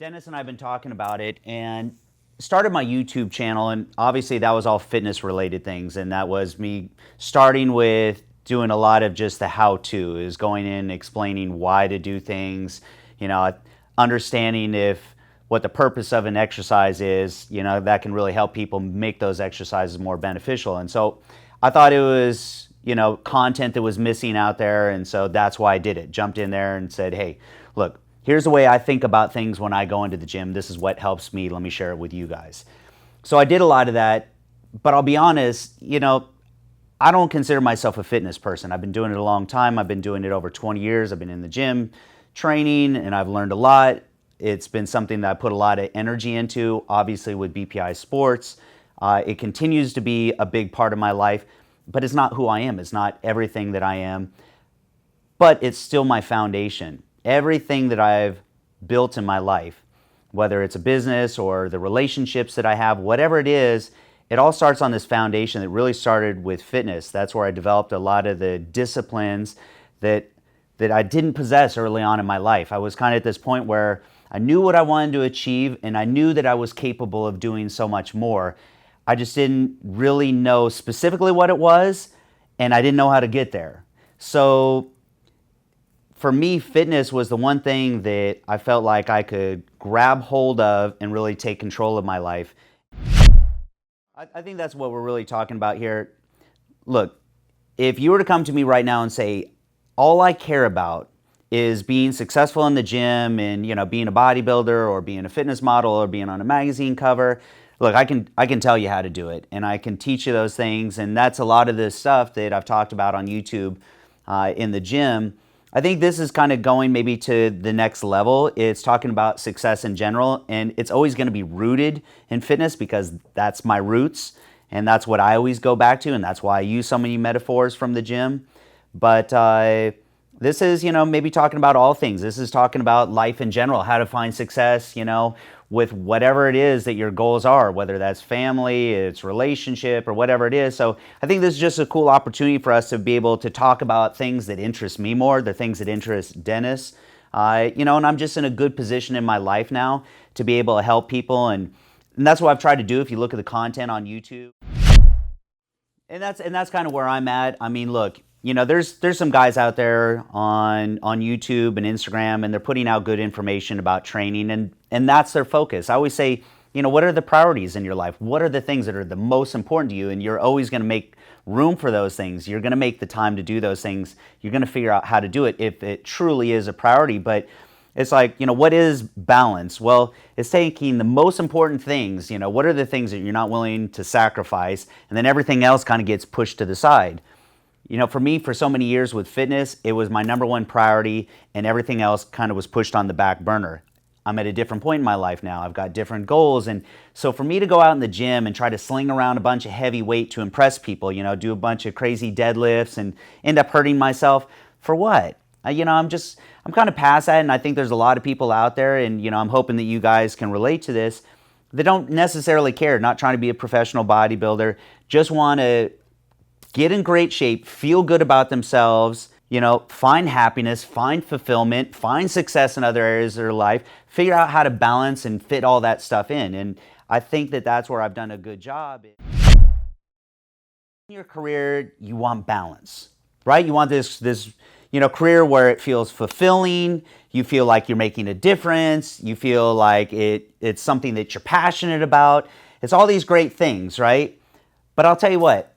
Dennis and I have been talking about it and started my YouTube channel, and obviously that was all fitness related things, and that was me starting with doing a lot of just the how-to, is going in explaining why to do things, understanding if what the purpose of an exercise is, that can really help people make those exercises more beneficial. And so I thought it was, content that was missing out there, and so that's why I did it. Jumped in there and said, hey, look, here's the way I think about things when I go into the gym. This is what helps me. Let me share it with you guys. So I did a lot of that, but I'll be honest, I don't consider myself a fitness person. I've been doing it a long time. I've been doing it over 20 years. I've been in the gym training, and I've learned a lot. It's been something that I put a lot of energy into, obviously with BPI Sports. It continues to be a big part of my life, but it's not who I am. It's not everything that I am, but it's still my foundation. Everything that I've built in my life, whether it's a business or the relationships that I have, whatever it is, it all starts on this foundation that really started with fitness. That's where I developed a lot of the disciplines that I didn't possess early on in my life. I was kind of at this point where I knew what I wanted to achieve, and I knew that I was capable of doing so much more. I just didn't really know specifically what it was, and I didn't know how to get there. So for me, fitness was the one thing that I felt like I could grab hold of and really take control of my life. I think that's what we're really talking about here. Look, if you were to come to me right now and say, all I care about is being successful in the gym and being a bodybuilder or being a fitness model or being on a magazine cover, look, I can tell you how to do it, and I can teach you those things, and that's a lot of the stuff that I've talked about on YouTube in the gym. I think this is kind of going maybe to the next level. It's talking about success in general, and it's always going to be rooted in fitness because that's my roots, and that's what I always go back to, and that's why I use so many metaphors from the gym. But this is, maybe talking about all things. This is talking about life in general, how to find success, with whatever it is that your goals are, whether that's family, it's relationship, or whatever it is. So I think this is just a cool opportunity for us to be able to talk about things that interest me more, the things that interest Dennis. And I'm just in a good position in my life now to be able to help people. And that's what I've tried to do if you look at the content on YouTube. And that's kind of where I'm at. I mean, look, there's some guys out there on YouTube and Instagram, and they're putting out good information about training, and that's their focus. I always say, what are the priorities in your life? What are the things that are the most important to you? And you're always going to make room for those things. You're going to make the time to do those things. You're going to figure out how to do it if it truly is a priority. But it's like, what is balance? Well, it's taking the most important things, what are the things that you're not willing to sacrifice, and then everything else kind of gets pushed to the side. For me, for so many years with fitness, it was my number one priority, and everything else kind of was pushed on the back burner. I'm at a different point in my life now. I've got different goals, and so for me to go out in the gym and try to sling around a bunch of heavy weight to impress people, do a bunch of crazy deadlifts and end up hurting myself, for what? I'm kind of past that, and I think there's a lot of people out there, and I'm hoping that you guys can relate to this. They don't necessarily care, not trying to be a professional bodybuilder, just want to get in great shape, feel good about themselves, find happiness, find fulfillment, find success in other areas of their life, figure out how to balance and fit all that stuff in. And I think that that's where I've done a good job. In your career, you want balance, right? You want this career where it feels fulfilling, you feel like you're making a difference, you feel like it's something that you're passionate about. It's all these great things, right? But I'll tell you what,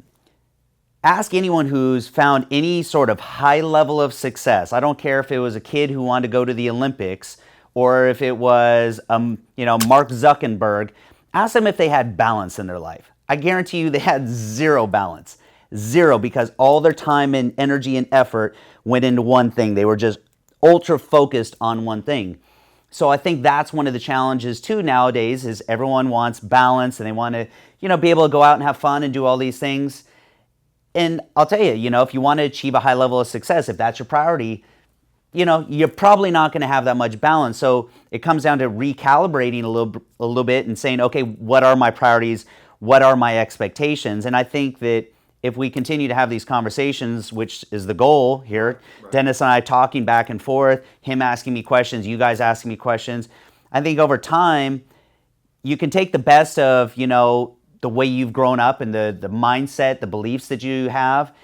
ask anyone who's found any sort of high level of success. I don't care if it was a kid who wanted to go to the Olympics or if it was, Mark Zuckerberg. Ask them if they had balance in their life. I guarantee you they had zero balance. Zero, because all their time and energy and effort went into one thing. They were just ultra focused on one thing. So I think that's one of the challenges too nowadays, is everyone wants balance and they want to, be able to go out and have fun and do all these things. And I'll tell you, if you want to achieve a high level of success, if that's your priority, you're probably not going to have that much balance. So it comes down to recalibrating a little bit and saying, okay, what are my priorities? What are my expectations? And I think that if we continue to have these conversations, which is the goal here, right. Dennis and I talking back and forth, him asking me questions, you guys asking me questions, I think over time, you can take the best of, the way you've grown up and the mindset, the beliefs that you have,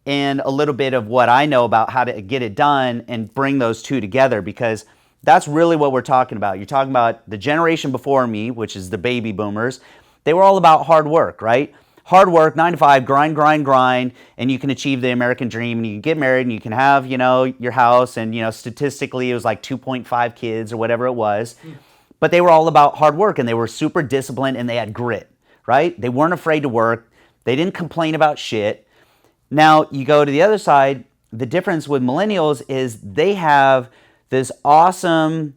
and a little bit of what I know about how to get it done and bring those two together, because that's really what we're talking about. You're talking about the generation before me, which is the baby boomers. They were all about hard work, right? Hard work, 9 to 5, grind, grind, grind, and you can achieve the American dream, and you can get married, and you can have, your house, and, statistically it was like 2.5 kids or whatever it was. But they were all about hard work, and they were super disciplined, and they had grit, right? They weren't afraid to work. They didn't complain about shit. Now, you go to the other side, the difference with millennials is they have this awesome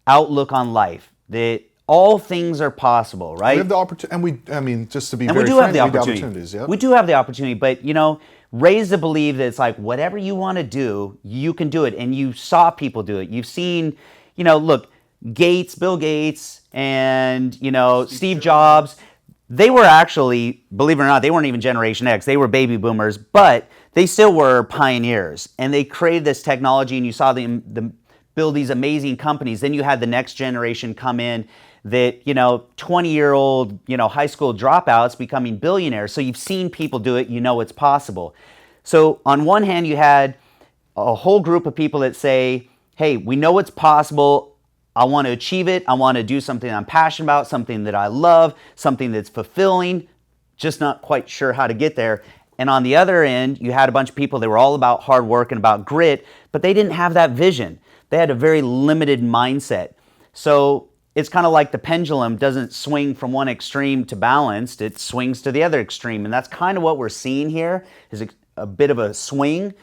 outlook on life, that all things are possible, right? We have the opportunity, just to be and very we do frank, have the opportunities. Yeah? We do have the opportunity, but, raised to believe that it's like whatever you want to do, you can do it. And you saw people do it. You've seen, look, Bill Gates, and, Steve Jobs. They were actually, believe it or not, they weren't even Generation X. They were baby boomers, but they still were pioneers. And they created this technology, and you saw them build these amazing companies. Then you had the next generation come in that, 20-year-old, high school dropouts becoming billionaires. So you've seen people do it. It's possible. So on one hand, you had a whole group of people that say, hey, we know it's possible. I want to achieve it. I want to do something I'm passionate about, something that I love, something that's fulfilling, just not quite sure how to get there. And on the other end, you had a bunch of people that were all about hard work and about grit, but they didn't have that vision. They had a very limited mindset. So it's kind of like the pendulum doesn't swing from one extreme to balanced, it swings to the other extreme. And that's kind of what we're seeing here, is a bit of a swing.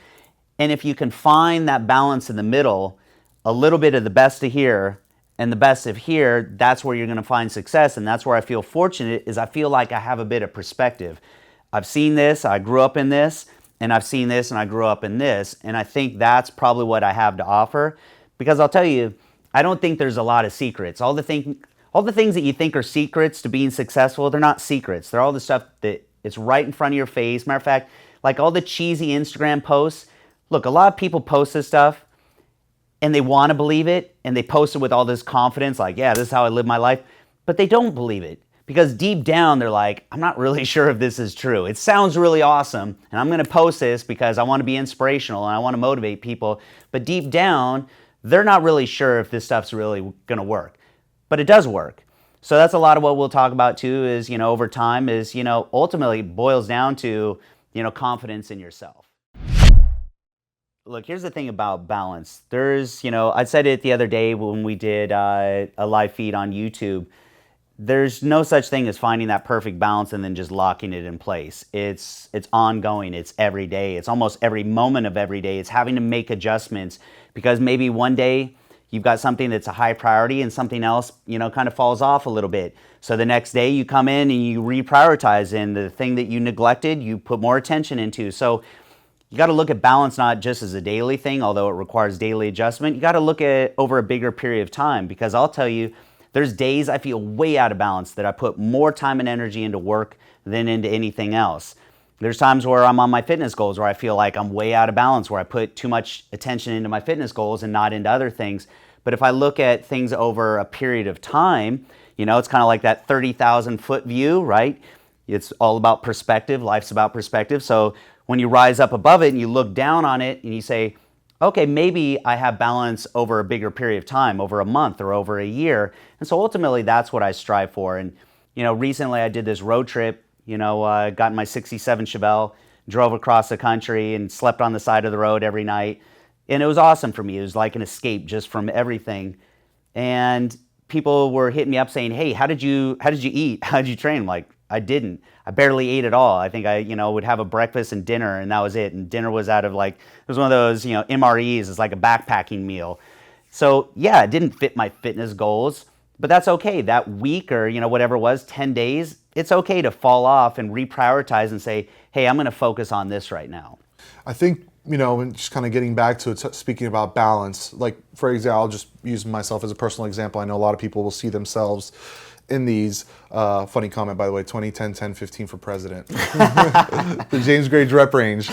And if you can find that balance in the middle, a little bit of the best of here and the best of here, that's where you're going to find success. And that's where I feel fortunate, is I feel like I have a bit of perspective. I've seen this, I grew up in this, and I've seen this and I grew up in this. And I think that's probably what I have to offer, because I'll tell you, I don't think there's a lot of secrets. All the things that you think are secrets to being successful, they're not secrets. They're all the stuff that it's right in front of your face. Matter of fact, like all the cheesy Instagram posts, look, a lot of people post this stuff and they want to believe it, and they post it with all this confidence, like, yeah, this is how I live my life. But they don't believe it, because deep down they're like, I'm not really sure if this is true. It sounds really awesome, and I'm going to post this because I want to be inspirational and I want to motivate people. But deep down, they're not really sure if this stuff's really going to work. But it does work. So that's a lot of what we'll talk about too, is, over time, is, ultimately it boils down to, confidence in yourself. Look, here's the thing about balance. There's, I said it the other day when we did a live feed on YouTube. There's no such thing as finding that perfect balance and then just locking it in place. It's ongoing. It's every day. It's almost every moment of every day. It's having to make adjustments, because maybe one day you've got something that's a high priority and something else, kind of falls off a little bit. So the next day you come in and you reprioritize, and the thing that you neglected, you put more attention into. So you got to look at balance not just as a daily thing, although it requires daily adjustment. You got to look at it over a bigger period of time, because I'll tell you, there's days I feel way out of balance, that I put more time and energy into work than into anything else. There's times where I'm on my fitness goals where I feel like I'm way out of balance, where I put too much attention into my fitness goals and not into other things. But if I look at things over a period of time, it's kind of like that 30,000 foot view, right? It's all about perspective. Life's about perspective. So when you rise up above it and you look down on it and you say, okay, maybe I have balance over a bigger period of time, over a month or over a year. And so ultimately that's what I strive for. And, recently I did this road trip, got in my 67 Chevelle, drove across the country and slept on the side of the road every night. And it was awesome for me. It was like an escape just from everything. And people were hitting me up saying, hey, how did you eat? How did you train? I'm like, I didn't. I barely ate at all. I think I, would have a breakfast and dinner, and that was it. And dinner was out of it was one of those, MREs. It's like a backpacking meal. So yeah, it didn't fit my fitness goals, but that's okay. That week or, whatever it was, 10 days, it's okay to fall off and reprioritize and say, hey, I'm going to focus on this right now. I think, and just kind of getting back to it, speaking about balance, like, for example, I'll just use myself as a personal example. I know a lot of people will see themselves in these, funny comment, by the way, 2010, 10, 15 for president. The James Grage rep range.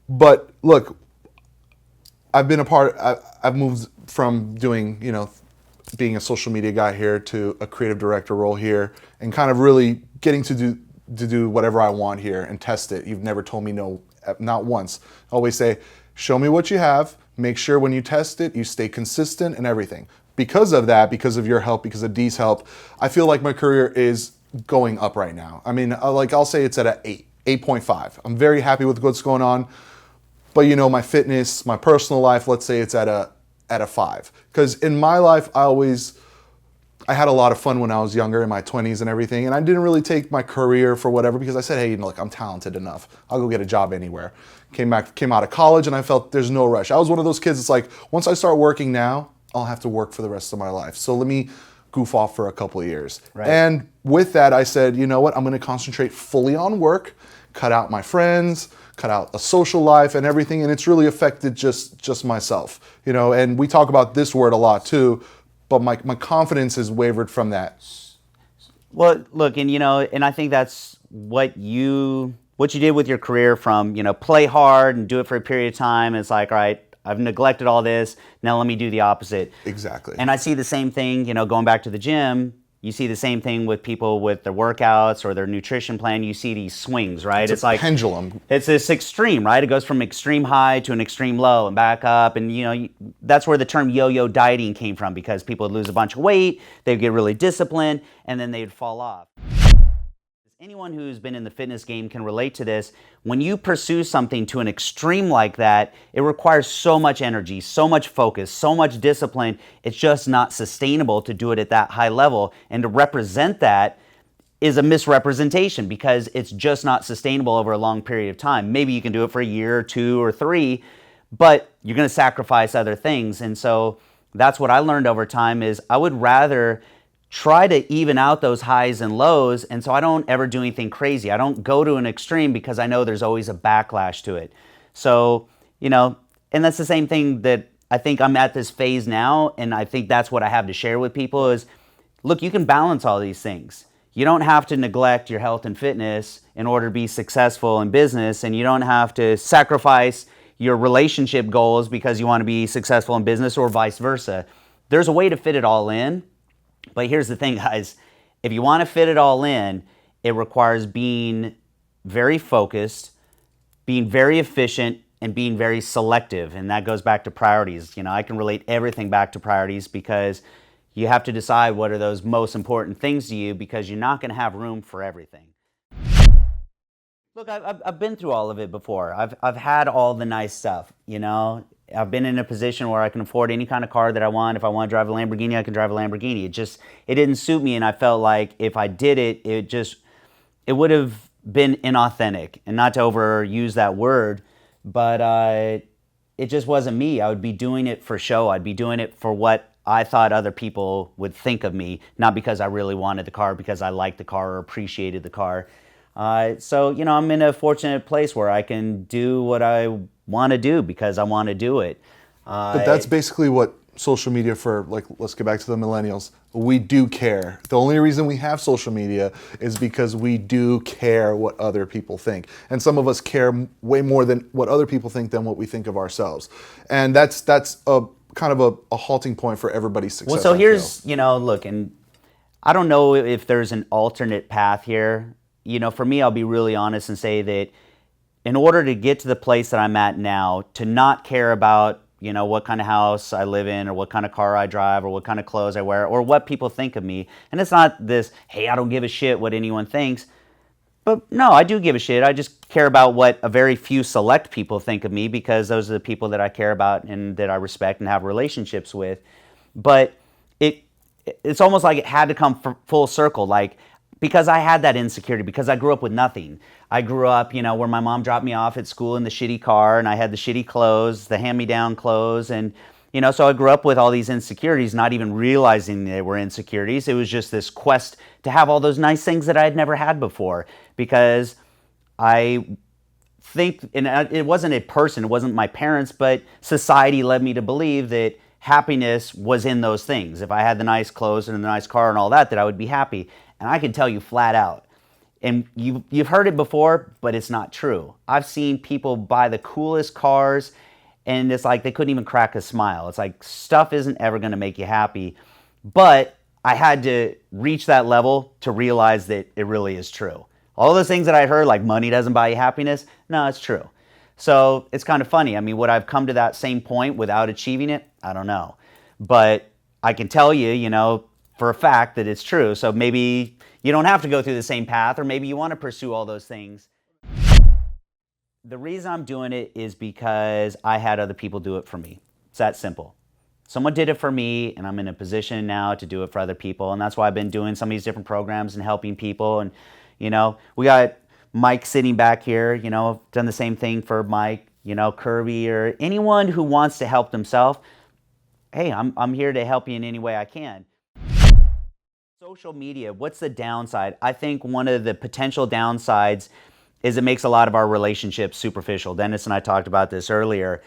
But look, I've moved from doing, being a social media guy here to a creative director role here, and kind of really getting to do whatever I want here and test it. You've never told me no, not once. I always say, show me what you have. Make sure when you test it, you stay consistent and everything. Because of that, because of your help, because of Dee's help, I feel like my career is going up right now. I mean, like I'll say it's at an 8.5. I'm very happy with what's going on. But you know, my fitness, my personal life, let's say it's at a 5. Because in my life, I had a lot of fun when I was younger in my 20s and everything, and I didn't really take my career for whatever because I said, hey, look, I'm talented enough. I'll go get a job anywhere. Came out of college, and I felt there's no rush. I was one of those kids. It's like, once I start working now, I'll have to work for the rest of my life. So let me goof off for a couple of years. Right. And with that, I said, you know what? I'm going to concentrate fully on work, cut out my friends, cut out a social life and everything. And it's really affected just myself, you know, and we talk about this word a lot too, but my confidence has wavered from that. Well, look, and you know, and I think that's what you did with your career from, you know, play hard and do it for a period of time. It's like, all right, I've neglected all this. Now let me do the opposite. Exactly. And I see the same thing, you know, going back to the gym, you see the same thing with people with their workouts or their nutrition plan. You see these swings, right? It's like pendulum. It's this extreme, right? It goes from extreme high to an extreme low and back up. And, you know, that's where the term yo-yo dieting came from, because people would lose a bunch of weight, they'd get really disciplined, and then they'd fall off. Anyone who's been in the fitness game can relate to this. When you pursue something to an extreme like that, it requires so much energy, so much focus, so much discipline. It's just not sustainable to do it at that high level. And to represent that is a misrepresentation, because it's just not sustainable over a long period of time. Maybe you can do it for a year or 2 or 3, but you're going to sacrifice other things. And so that's what I learned over time is I would rather try to even out those highs and lows, and so I don't ever do anything crazy. I don't go to an extreme because I know there's always a backlash to it. So, you know, and that's the same thing that I think I'm at this phase now, and I think that's what I have to share with people is, look, you can balance all these things. You don't have to neglect your health and fitness in order to be successful in business, and you don't have to sacrifice your relationship goals because you want to be successful in business, or vice versa. There's a way to fit it all in. But here's the thing, guys. If you want to fit it all in, it requires being very focused, being very efficient, and being very selective. And that goes back to priorities. You know, I can relate everything back to priorities, because you have to decide what are those most important things to you, because you're not going to have room for everything. Look, I've been through all of it before. I've had all the nice stuff, you know. I've been in a position where I can afford any kind of car that I want. If I want to drive a Lamborghini, I can drive a Lamborghini. It didn't suit me, and I felt like if I did it, it would have been inauthentic. And not to overuse that word, but it just wasn't me. I would be doing it for show. I'd be doing it for what I thought other people would think of me, not because I really wanted the car, because I liked the car or appreciated the car. So, you know, I'm in a fortunate place where I can do what I want to do because I want to do it. But that's basically what social media for, like, let's get back to the millennials. We do care. The only reason we have social media is because we do care what other people think. And some of us care way more than what other people think than what we think of ourselves. And that's a kind of a halting point for everybody's success. Well, so here's, you know, look, and I don't know if there's an alternate path here. You know, for me, I'll be really honest and say that in order to get to the place that I'm at now, to not care about, you know, what kind of house I live in or what kind of car I drive or what kind of clothes I wear or what people think of me. And it's not this, hey, I don't give a shit what anyone thinks. But no, I do give a shit. I just care about what a very few select people think of me, because those are the people that I care about and that I respect and have relationships with. But it's almost like it had to come full circle. Like, because I had that insecurity, because I grew up with nothing. I grew up, you know, where my mom dropped me off at school in the shitty car, and I had the shitty clothes, the hand-me-down clothes, and, you know, so I grew up with all these insecurities, not even realizing they were insecurities. It was just this quest to have all those nice things that I had never had before, because I think, and it wasn't a person, it wasn't my parents, but society led me to believe that happiness was in those things. If I had the nice clothes and the nice car and all that, that I would be happy. And I can tell you flat out, and you've heard it before, but it's not true. I've seen people buy the coolest cars, and it's like they couldn't even crack a smile. It's like stuff isn't ever going to make you happy. But I had to reach that level to realize that it really is true. All those things that I heard, like money doesn't buy you happiness, no, it's true. So it's kind of funny. I mean, would I have come to that same point without achieving it? I don't know. But I can tell you, for a fact that it's true. So maybe you don't have to go through the same path, or maybe you want to pursue all those things. The reason I'm doing it is because I had other people do it for me. It's that simple. Someone did it for me, and I'm in a position now to do it for other people. And that's why I've been doing some of these different programs and helping people. And, we got Mike sitting back here, done the same thing for Mike, Kirby, or anyone who wants to help themselves. Hey, I'm here to help you in any way I can. Social media, what's the downside? I think one of the potential downsides is it makes a lot of our relationships superficial. Dennis and I talked about this earlier.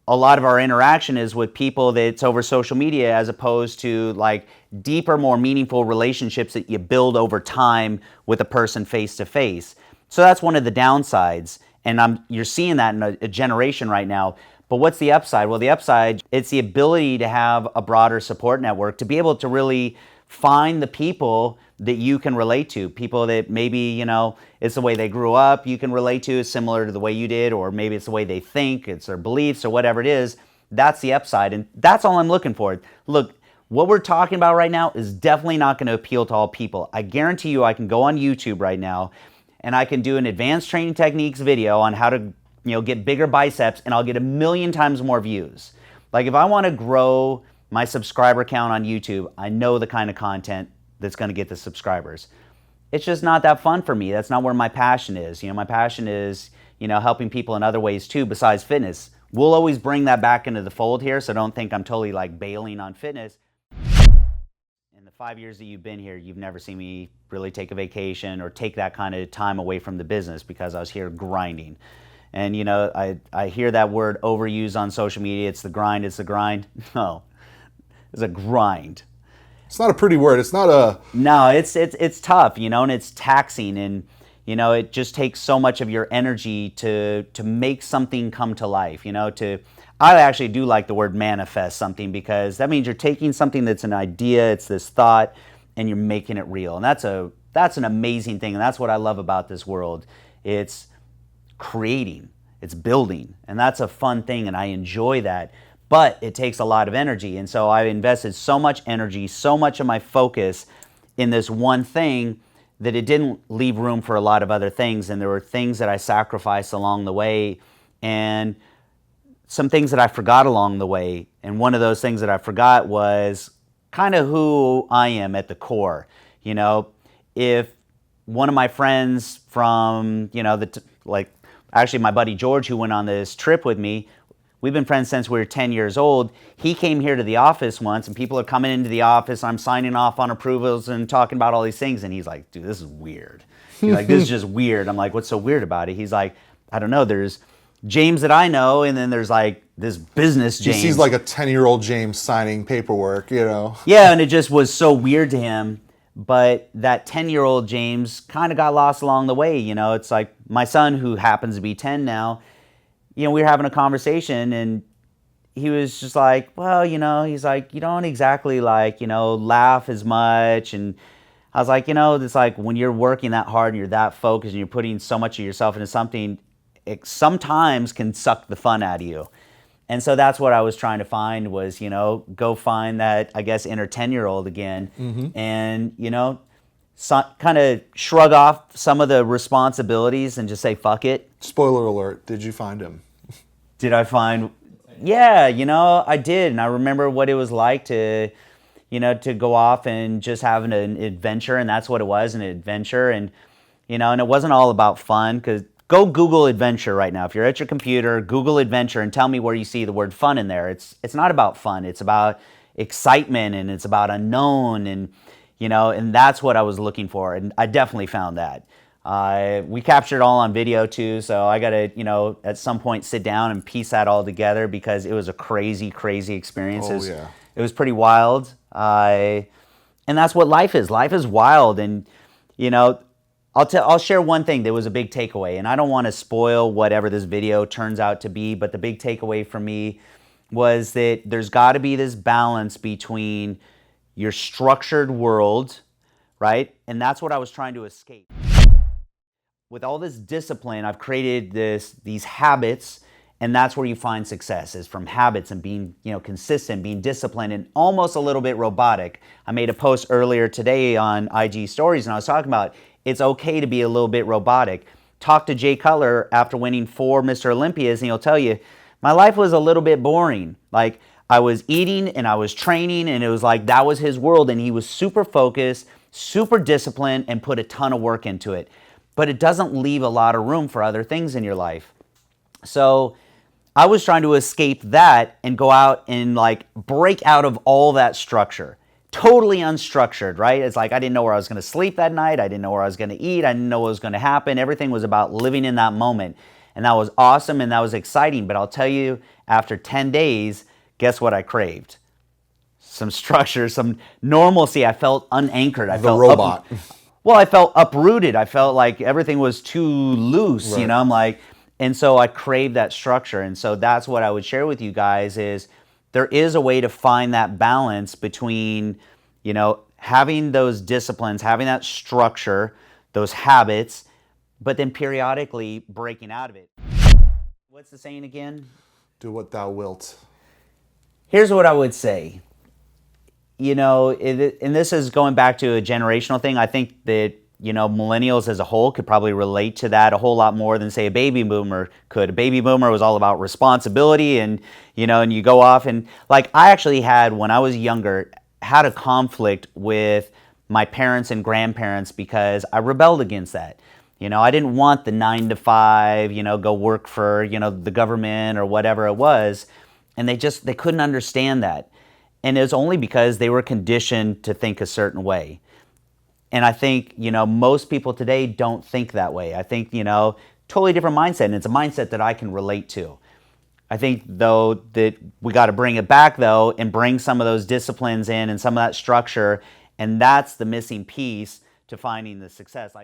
A lot of our interaction is with people that's over social media, as opposed to like deeper, more meaningful relationships that you build over time with a person face to face. So that's one of the downsides. And you're seeing that in a generation right now. But what's the upside? Well, the upside, it's the ability to have a broader support network, to be able to really find the people that you can relate to, people that maybe, it's the way they grew up, you can relate to, similar to the way you did, or maybe it's the way they think, it's their beliefs, or whatever it is. That's the upside, and that's all I'm looking for. Look, what we're talking about right now is definitely not going to appeal to all people. I guarantee you I can go on YouTube right now, and I can do an advanced training techniques video on how to get bigger biceps, and I'll get 1,000,000 times more views. Like, if I want to grow my subscriber count on YouTube, I know the kind of content that's going to get the subscribers. It's just not that fun for me. That's not where my passion is. My passion is, helping people in other ways too, besides fitness. We'll always bring that back into the fold here, so don't think I'm totally like bailing on fitness. In the 5 years that you've been here, you've never seen me really take a vacation or take that kind of time away from the business, because I was here grinding. And I hear that word overused on social media. It's the grind, it's the grind. No, it's a grind. It's not a pretty word. It's not a... No, it's tough, and it's taxing, and it just takes so much of your energy to make something come to life. I actually do like the word manifest something, because that means you're taking something that's an idea, it's this thought, and you're making it real. And that's an amazing thing, and that's what I love about this world. It's creating, it's building, and that's a fun thing, and I enjoy that. But it takes a lot of energy, and so I've invested so much energy, so much of my focus in this one thing, that it didn't leave room for a lot of other things. And there were things that I sacrificed along the way, and some things that I forgot along the way. And one of those things that I forgot was kind of who I am at the core. If one of my friends from, actually my buddy George, who went on this trip with me, we've been friends since we were 10 years old. He came here to the office once, and people are coming into the office. I'm signing off on approvals and talking about all these things. And he's like, dude, this is weird. He's like, this is just weird. I'm like, what's so weird about it? He's like, I don't know. There's James that I know, and then there's like this business James. He sees like a 10-year-old James signing paperwork, Yeah, and it just was so weird to him. But that 10-year-old James kind of got lost along the way. It's like my son, who happens to be 10 now, we were having a conversation, and he was just like, well, he's like, you don't exactly laugh as much. And I was like, it's like when you're working that hard and you're that focused and you're putting so much of yourself into something, it sometimes can suck the fun out of you. And so that's what I was trying to find was, go find that, I guess, inner 10-year-old again. Mm-hmm. And, kind of shrug off some of the responsibilities and just say, fuck it. Spoiler alert, did you find him? Did I find... Yeah, I did. And I remember what it was like to go off and just have an adventure. And that's what it was, an adventure. And, and it wasn't all about fun, because go Google adventure right now. If you're at your computer, Google adventure and tell me where you see the word fun in there. It's not about fun. It's about excitement, and it's about unknown, and and that's what I was looking for, and I definitely found that. We captured it all on video too, so I got to, at some point sit down and piece that all together, because it was a crazy, crazy experience. Yeah. It was pretty wild. And that's what life is. Life is wild, and I'll share one thing that was a big takeaway, and I don't want to spoil whatever this video turns out to be, but the big takeaway for me was that there's got to be this balance between your structured world, right? And that's what I was trying to escape. With all this discipline, I've created these habits, and that's where you find success, is from habits and being, consistent, being disciplined, and almost a little bit robotic. I made a post earlier today on IG stories, and I was talking about it's okay to be a little bit robotic. Talk to Jay Cutler after winning 4 Mr. Olympias, and he'll tell you, my life was a little bit boring. Like, I was eating and I was training, and it was like that was his world, and he was super focused, super disciplined, and put a ton of work into it. But it doesn't leave a lot of room for other things in your life. So I was trying to escape that and go out and break out of all that structure. Totally unstructured, right? It's like I didn't know where I was going to sleep that night. I didn't know where I was going to eat. I didn't know what was going to happen. Everything was about living in that moment. And that was awesome and that was exciting. But I'll tell you, after 10 days, guess what I craved? Some structure, some normalcy. I felt unanchored. I felt robot. Well, I felt uprooted. I felt like everything was too loose, Right. I'm like, and so I craved that structure. And so that's what I would share with you guys is there is a way to find that balance between, having those disciplines, having that structure, those habits, but then periodically breaking out of it. What's the saying again? Do what thou wilt. Here's what I would say. And this is going back to a generational thing. I think that, millennials as a whole could probably relate to that a whole lot more than, say, a baby boomer could. A baby boomer was all about responsibility and you go off and I actually had, when I was younger, had a conflict with my parents and grandparents because I rebelled against that. I didn't want the 9 to 5, go work for, the government or whatever it was. And they couldn't understand that. And it was only because they were conditioned to think a certain way. And I think, most people today don't think that way. I think, totally different mindset. And it's a mindset that I can relate to. I think, though, that we got to bring it back, though, and bring some of those disciplines in and some of that structure. And that's the missing piece to finding the success.